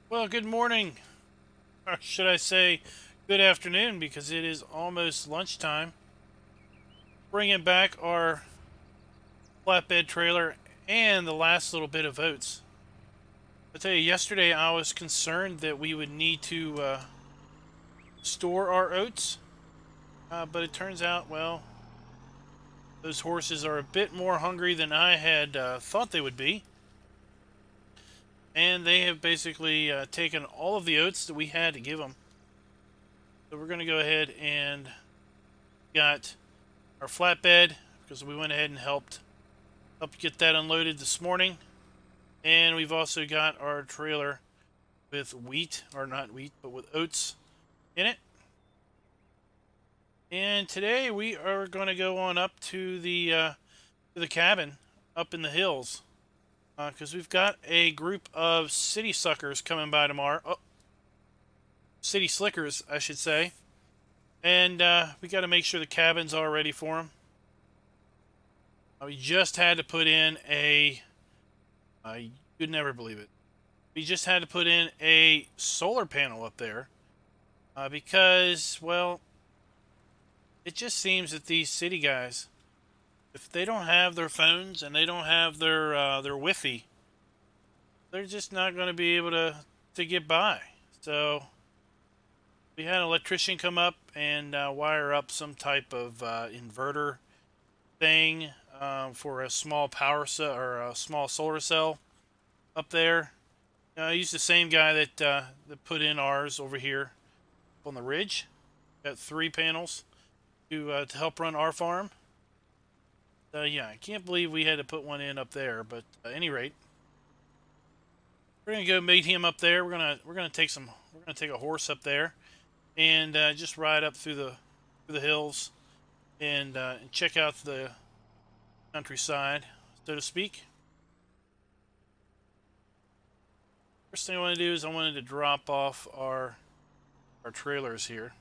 Well, good morning, or should I say good afternoon, because it is almost lunchtime. Bringing back our flatbed trailer and the last little bit of oats. I tell you, yesterday I was concerned that we would need to store our oats, but it turns out, well, those horses are a bit more hungry than I had thought they would be. And they have basically taken all of the oats that we had to give them. So we're going to go ahead and got our flatbed, because we went ahead and helped get that unloaded this morning. And we've also got our trailer with wheat, or not wheat, but with oats in it. And today we are going to go on up to the cabin up in the hills, because we've got a group of city suckers coming by tomorrow. Oh, city slickers, I should say. And we got to make sure the cabin's all ready for them. We just had to put in you'd never believe it. We just had to put in a solar panel up there because, well, it just seems that these city guys, if they don't have their phones and they don't have their Wi-Fi, they're just not going to be able to get by. So we had an electrician come up and wire up some type of inverter thing for a small power cell, or a small solar cell up there. I used the same guy that put in ours over here on the ridge. Got 3 panels to help run our farm. Yeah, I can't believe we had to put one in up there, but at any rate, we're gonna go meet him up there. We're gonna take a horse up there and just ride up through the hills and check out the countryside, so to speak. First thing I want to do is I wanted to drop off our trailers here.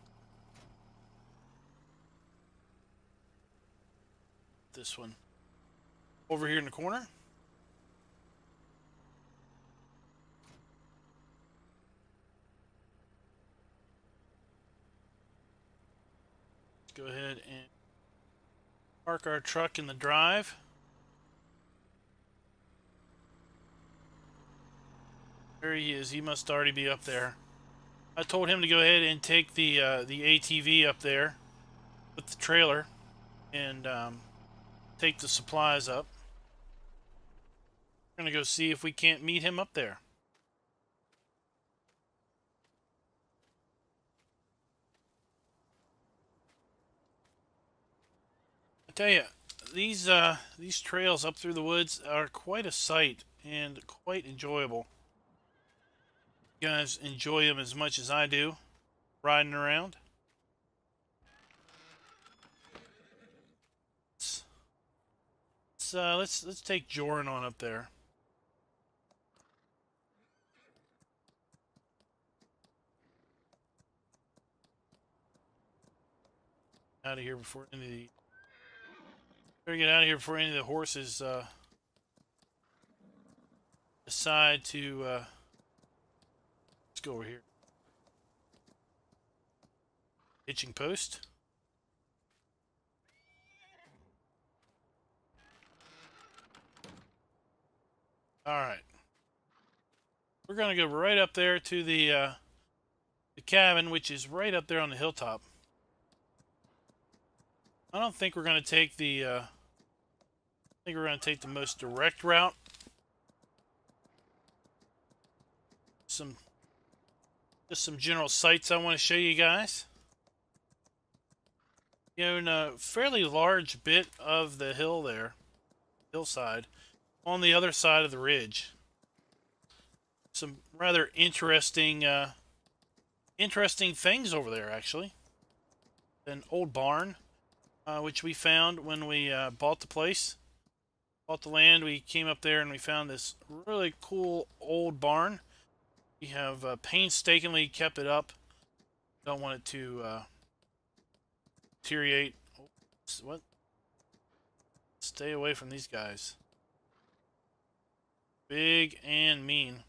This one over here in the corner. Let's go ahead and park our truck in the drive. There he is. He must already be up there. I told him to go ahead and take the ATV up there with the trailer and take the supplies up. We're gonna go see if we can't meet him up there. I tell you, these trails up through the woods are quite a sight and quite enjoyable. You guys enjoy them as much as I do, riding around. Let's take Joran on up there. Out of here before any of the better get out of here before any of the horses decide to let's go over here. Hitching post. Alright. We're gonna go right up there to the cabin, which is right up there on the hilltop. I don't think we're gonna take the I think we're gonna take the most direct route. Just some general sights I want to show you guys. You know, in a fairly large bit of the hill there, hillside, on the other side of the ridge. Some rather interesting things over there, actually. An old barn, which we found when we bought the place. Bought the land, we came up there and we found this really cool old barn. We have painstakingly kept it up. Don't want it to deteriorate. Oh, what? Stay away from these guys. Big and mean.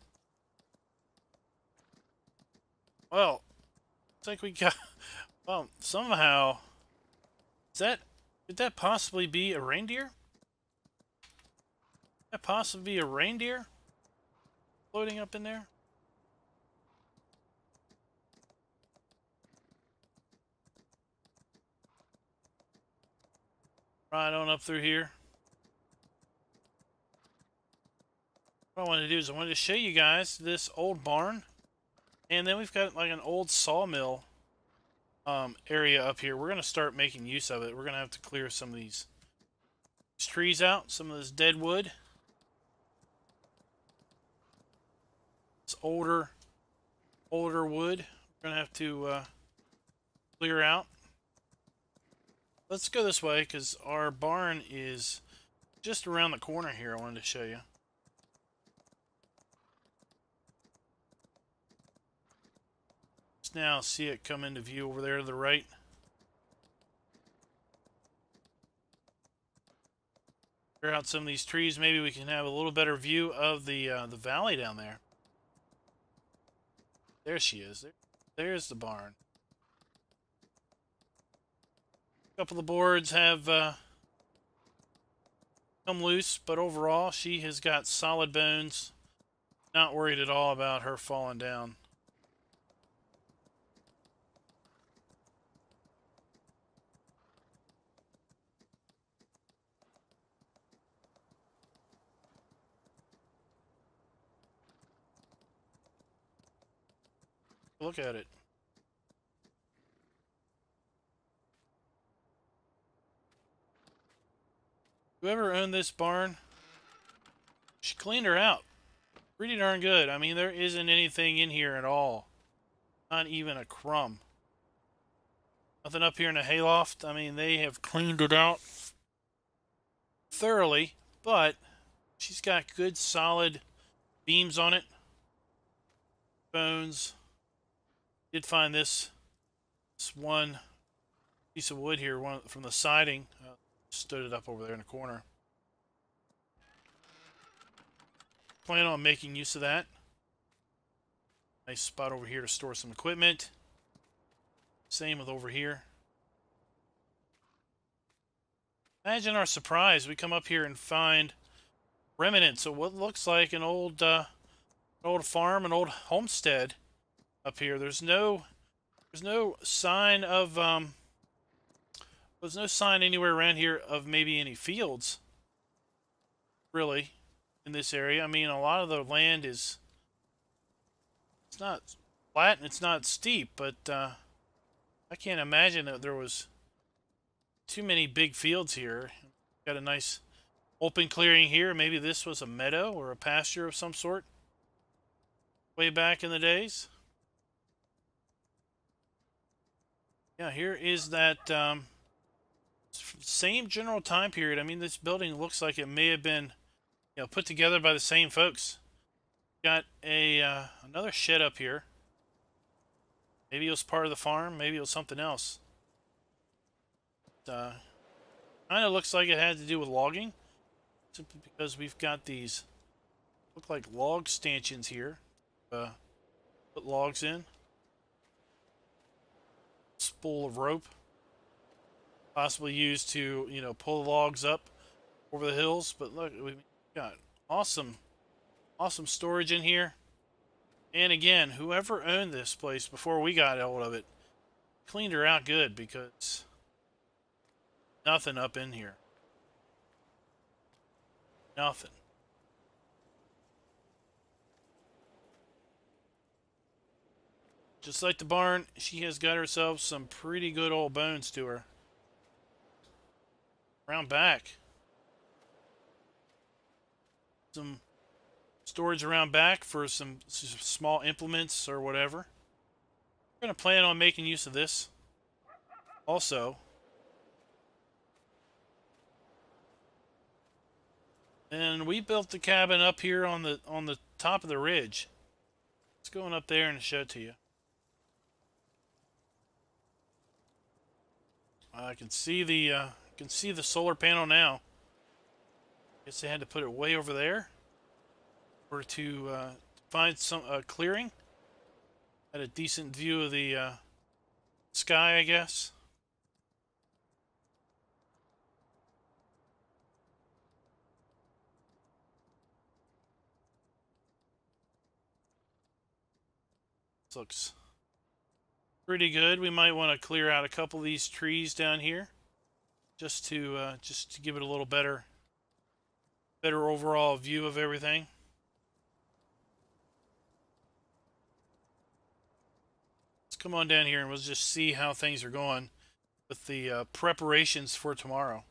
Well, it's like we got... Well, somehow... Is that... Could that possibly be a reindeer? Could that possibly be a reindeer? Floating up in there? Right on up through here. What I wanted to do is I wanted to show you guys this old barn. And then we've got like an old sawmill area up here. We're going to start making use of it. We're going to have to clear some of these trees out, some of this dead wood. It's older wood. We're going to have to clear out. Let's go this way because our barn is just around the corner here. I wanted to show you. Let's now see it come into view over there to the right. Clear out some of these trees. Maybe we can have a little better view of the valley down there. There she is. There's the barn. A couple of boards have come loose, but overall she has got solid bones. Not worried at all about her falling down. Look at it. Whoever owned this barn, she cleaned her out pretty darn good. I mean, there isn't anything in here at all. Not even a crumb. Nothing up here in the hayloft. I mean, they have cleaned it out thoroughly, but she's got good solid beams on it. Bones. Did find this one piece of wood here, one from the siding. Stood it up over there in the corner. Plan on making use of that. Nice spot over here to store some equipment. Same with over here. Imagine our surprise. We come up here and find remnants of what looks like an old farm, an old homestead up here. There's no sign of there's no sign anywhere around here of maybe any fields, really, in this area. I mean, a lot of the land it's not flat and it's not steep, but I can't imagine that there was too many big fields here. Got a nice open clearing here. Maybe this was a meadow or a pasture of some sort way back in the days. Yeah, here is that same general time period. I mean, this building looks like it may have been, put together by the same folks. Got a another shed up here. Maybe it was part of the farm. Maybe it was something else. Kind of looks like it had to do with logging, simply because we've got these look like log stanchions here. Put logs in. Spool of rope, possibly used to pull the logs up over the hills. But look, we've got awesome storage in here. And again, whoever owned this place before we got hold of it cleaned her out good, because nothing up in here. Nothing. Just like the barn, she has got herself some pretty good old bones to her. Around back. Some storage around back for some small implements or whatever. We're going to plan on making use of this also. And we built the cabin up here on the top of the ridge. Let's go on up there and show it to you. I can see the solar panel now. Guess they had to put it way over there in order to find some clearing. Had a decent view of the sky, I guess. This looks pretty good. We might want to clear out a couple of these trees down here, just to give it a little better overall view of everything. Let's come on down here and we'll just see how things are going with the preparations for tomorrow.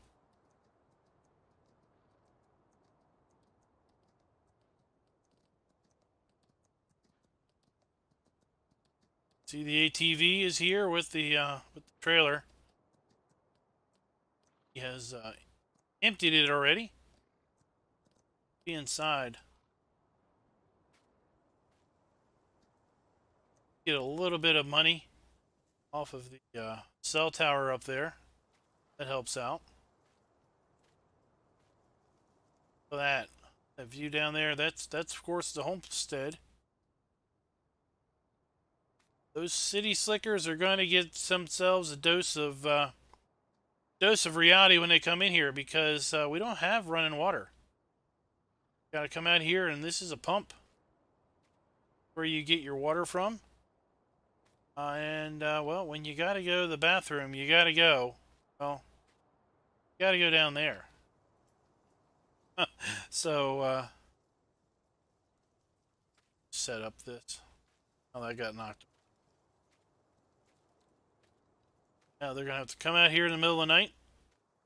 See, the ATV is here with the trailer. He has emptied it already. Be inside. Get a little bit of money off of the cell tower up there. That helps out. So that view down there, that's of course the homestead. Those city slickers are going to get themselves a dose of reality when they come in here, because we don't have running water. Got to come out here, and this is a pump where you get your water from. Well, when you got to go to the bathroom, you got to go. Well, you got to go down there. So, set up this. Oh, that got knocked. Now they're going to have to come out here in the middle of the night.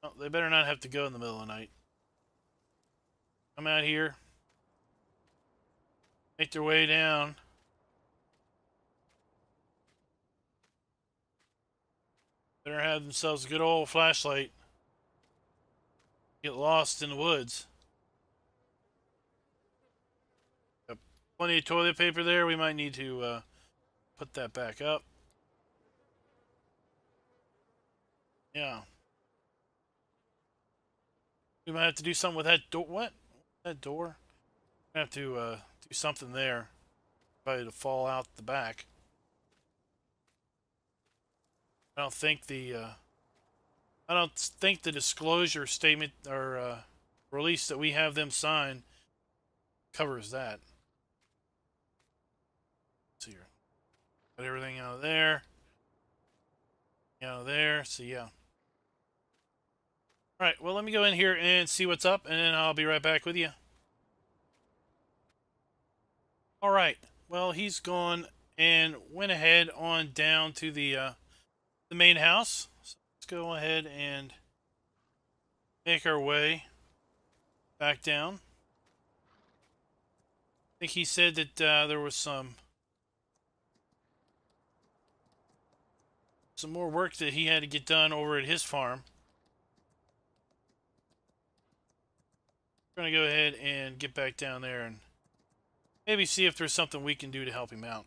Oh, they better not have to go in the middle of the night. Come out here. Make their way down. Better have themselves a good old flashlight. Get lost in the woods. Got plenty of toilet paper there. We might need to put that back up. Yeah. We might have to do something with that door. What? That door? We have to do something there. Probably to fall out the back. I don't think the disclosure statement or release that we have them sign covers that. Let's see here. Got everything out of there. Out of there. So yeah. Alright, well, let me go in here and see what's up, and then I'll be right back with you. Alright, well, he's gone and went ahead on down to the main house. So let's go ahead and make our way back down. I think he said that there was some more work that he had to get done over at his farm. We're going to go ahead and get back down there and maybe see if there's something we can do to help him out.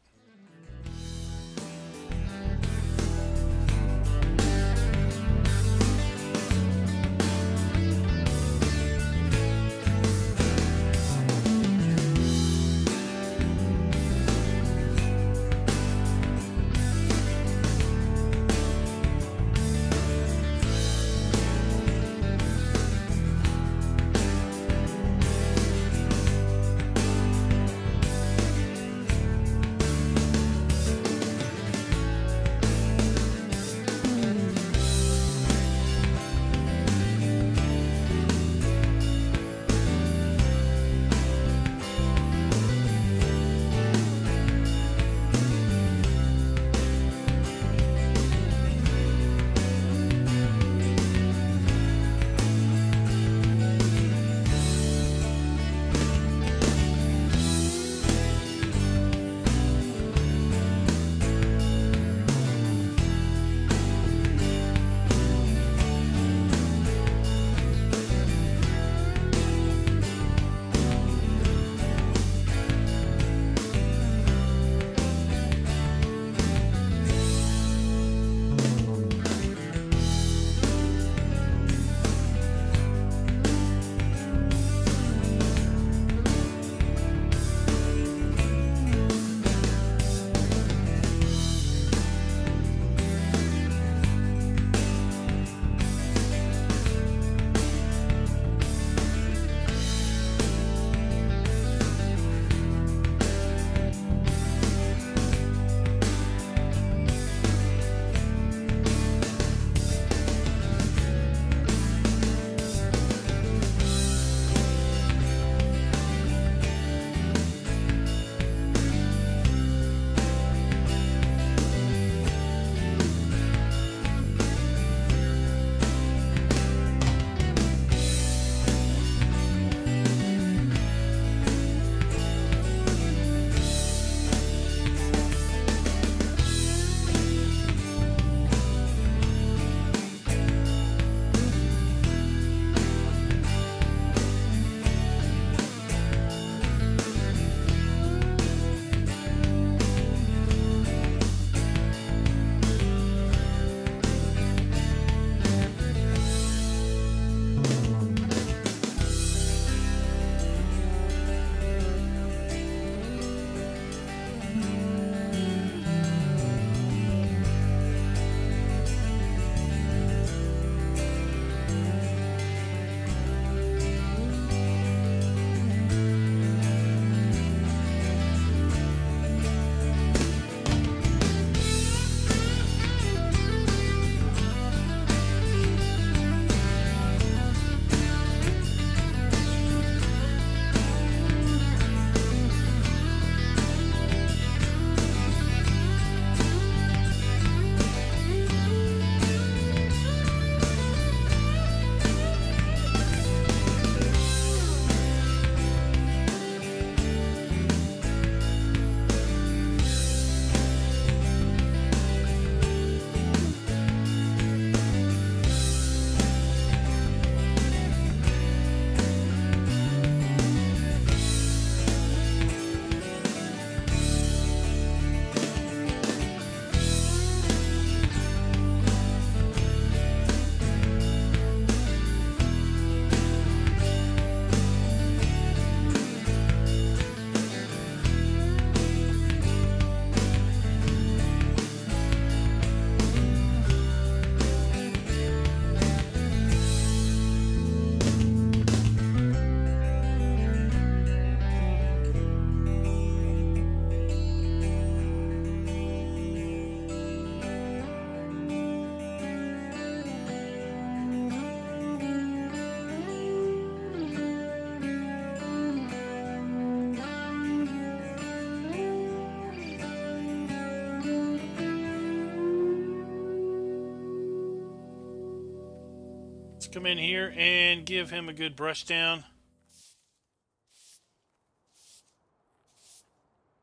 Let's come in here and give him a good brush down.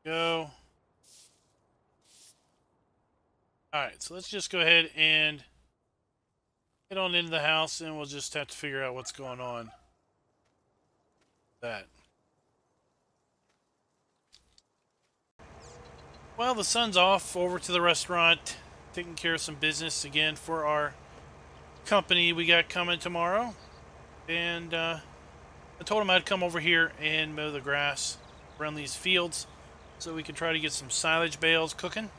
Go. Alright, so let's just go ahead and get on into the house, and we'll just have to figure out what's going on with that. Well, the sun's off over to the restaurant, taking care of some business again for our company we got coming tomorrow. And I told him I'd come over here and mow the grass around these fields so we can try to get some silage bales cooking.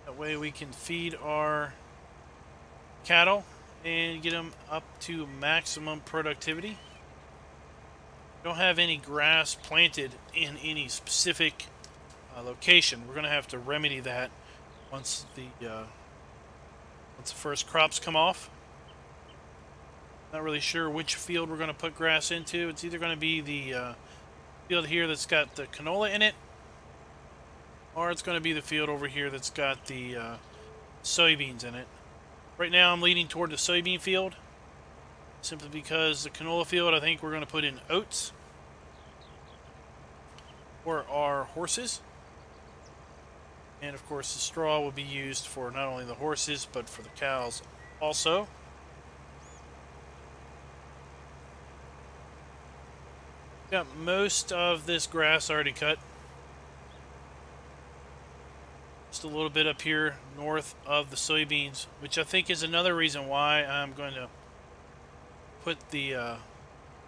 That way we can feed our cattle and get them up to maximum productivity. Don't have any grass planted in any specific location. We're going to have to remedy that once the first crops come off. Not really sure which field we're going to put grass into. It's either going to be the field here that's got the canola in it, or it's going to be the field over here that's got the soybeans in it. Right now I'm leaning toward the soybean field, simply because the canola field I think we're going to put in oats for our horses. And of course the straw will be used for not only the horses but for the cows also. Got most of this grass already cut. Just a little bit up here north of the soybeans, which I think is another reason why I'm going to put the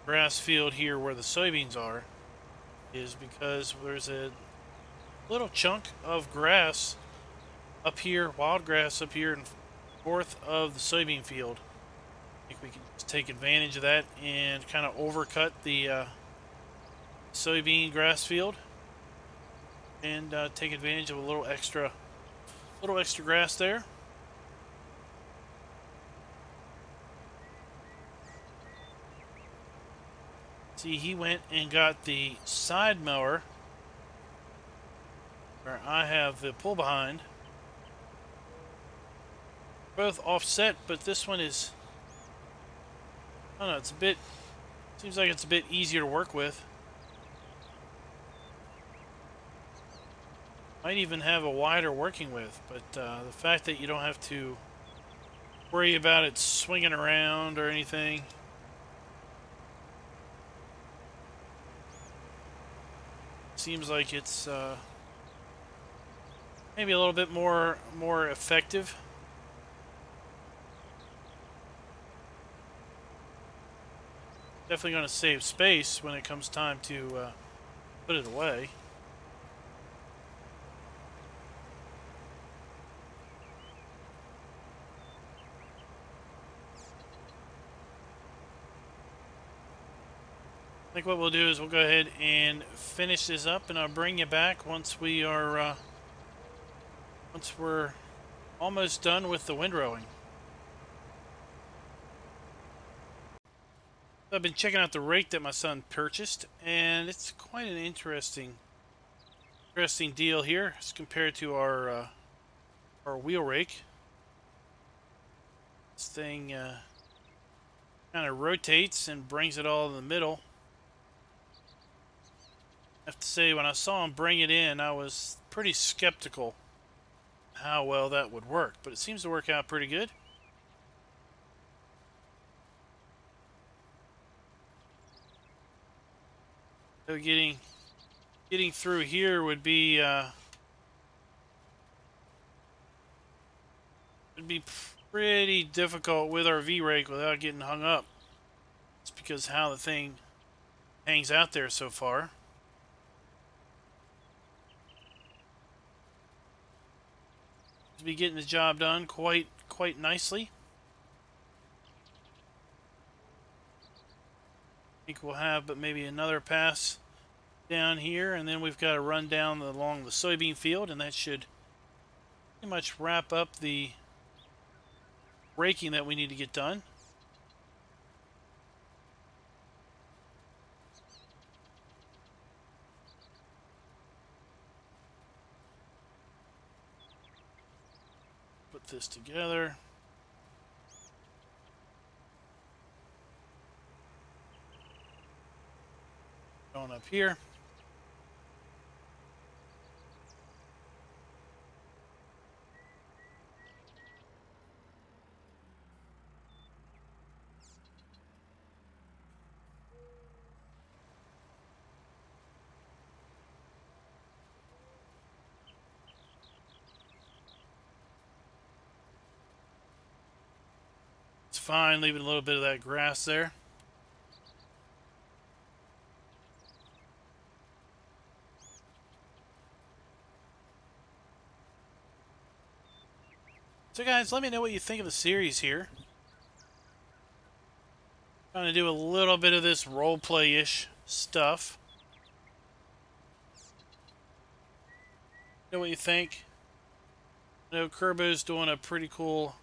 grass field here where the soybeans are, is because there's a little chunk of grass up here, wild grass up here north of the soybean field. I think we can just take advantage of that and kind of overcut the soybean grass field and take advantage of a little extra grass there. See, he went and got the side mower where I have the pull behind. Both offset, but this one is, I don't know, it's a bit, seems like it's a bit easier to work with. Might even have a wider working width, but the fact that you don't have to worry about it swinging around or anything. Seems like it's maybe a little bit more effective. Definitely going to save space when it comes time to put it away. I think what we'll do is we'll go ahead and finish this up, and I'll bring you back once we are once we're almost done with the windrowing. I've been checking out the rake that my son purchased, and it's quite an interesting deal here as compared to our wheel rake. This thing kind of rotates and brings it all in the middle. I have to say, when I saw him bring it in, I was pretty skeptical how well that would work, but it seems to work out pretty good. So getting through here would be pretty difficult with our V-rake without getting hung up. It's because how the thing hangs out there so far. To be getting the job done quite nicely. I think we'll have but maybe another pass down here, and then we've got to run down along the soybean field, and that should pretty much wrap up the raking that we need to get done. Put this together. up here. It's fine, leaving a little bit of that grass there. So guys, let me know what you think of the series here. Trying to do a little bit of this roleplay-ish stuff. Know what you think? I know Kerbo's doing a pretty cool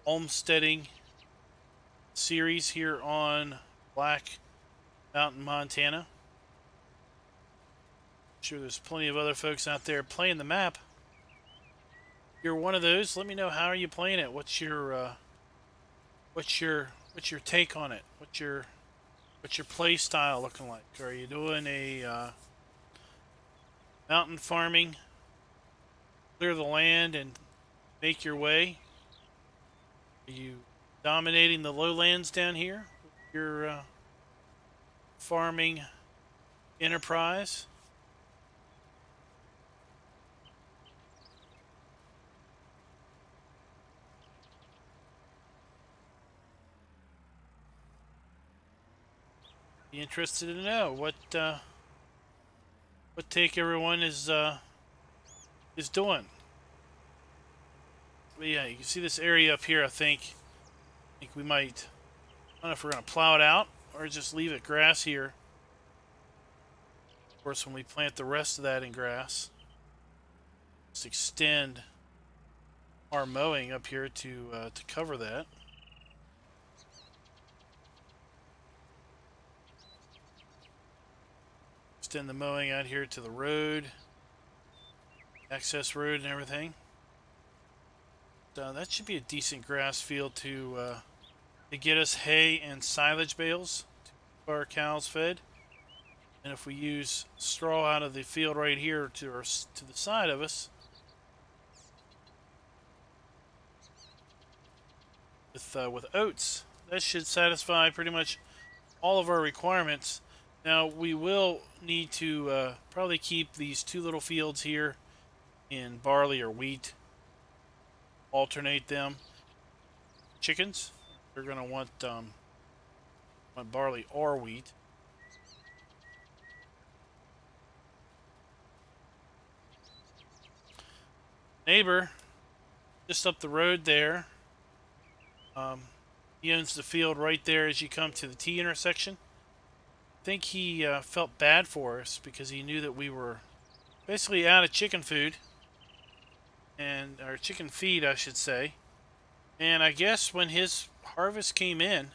homesteading series here on Black Mountain, Montana. I'm sure there's plenty of other folks out there playing the map. If you're one of those, let me know, how are you playing it? What's your take on it? What's your play style looking like? Are you doing a mountain farming, clear the land and make your way? Are you dominating the lowlands down here with your farming enterprise? Be interested to know what take everyone is doing. But yeah, you can see this area up here. I think we might, I don't know if we're going to plow it out or just leave it grass here. Of course, when we plant the rest of that in grass, just extend our mowing up here to cover that. Extend the mowing out here to the road, access road and everything. That should be a decent grass field to get us hay and silage bales to keep our cows fed. And if we use straw out of the field right here to the side of us, with oats, that should satisfy pretty much all of our requirements. Now we will need to probably keep these two little fields here in barley or wheat. Alternate them. Chickens, they're going to want barley or wheat. Neighbor, just up the road there, he owns the field right there as you come to the T intersection. I think he felt bad for us because he knew that we were basically out of chicken food, and or chicken feed, I should say. And I guess when his harvest came in,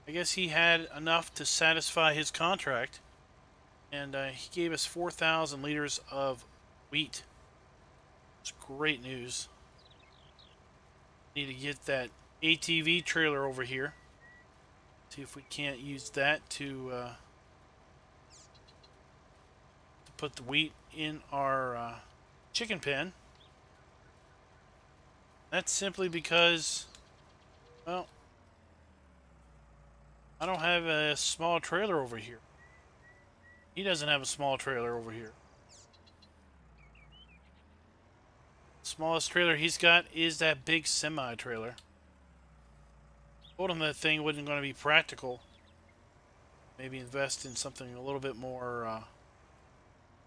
I guess he had enough to satisfy his contract, and he gave us 4,000 liters of wheat. It's great news. Need to get that ATV trailer over here. See if we can't use that to put the wheat in our chicken pen. That's simply because, well, I don't have a small trailer over here. He doesn't have a small trailer over here. The smallest trailer he's got is that big semi-trailer. Told him that thing wasn't going to be practical. Maybe invest in something a little bit more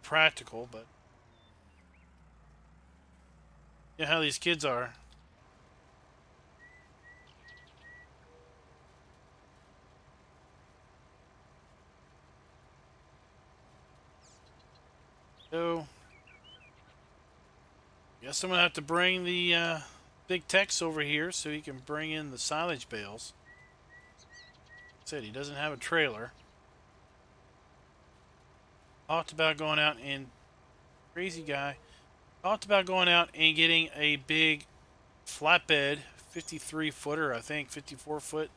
practical, but you know how these kids are. So, guess I'm going to have to bring the big Tex over here so he can bring in the silage bales. Like I said, he doesn't have a trailer. Talked about going out and, crazy guy, talked about going out and getting a big flatbed, 53 footer, I think, 54 foot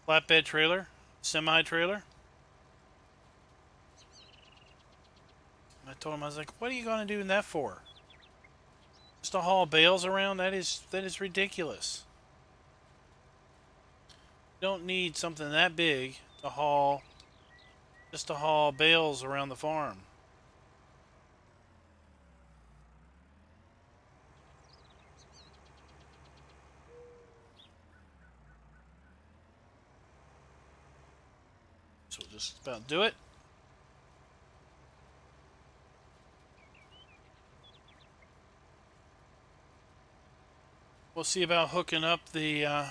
flatbed trailer, semi-trailer. told him, I was like, what are you going to do that for? Just to haul bales around? That is ridiculous. You don't need something that big to haul, just to haul bales around the farm. So we'll just about do it. We'll see about hooking up the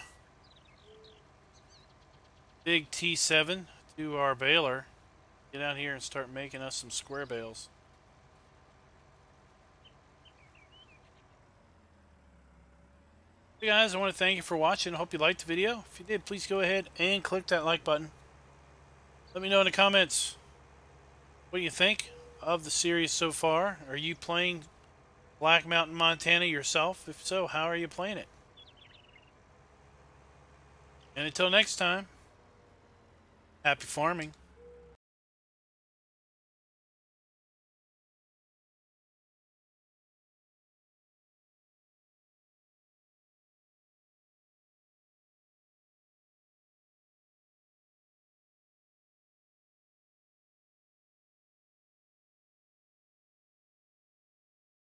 big T7 to our baler. Get out here and start making us some square bales. Hey guys, I want to thank you for watching. I hope you liked the video. If you did, please go ahead and click that like button. Let me know in the comments what you think of the series so far. Are you playing Black Mountain, Montana yourself? If so, how are you playing it? And until next time, happy farming.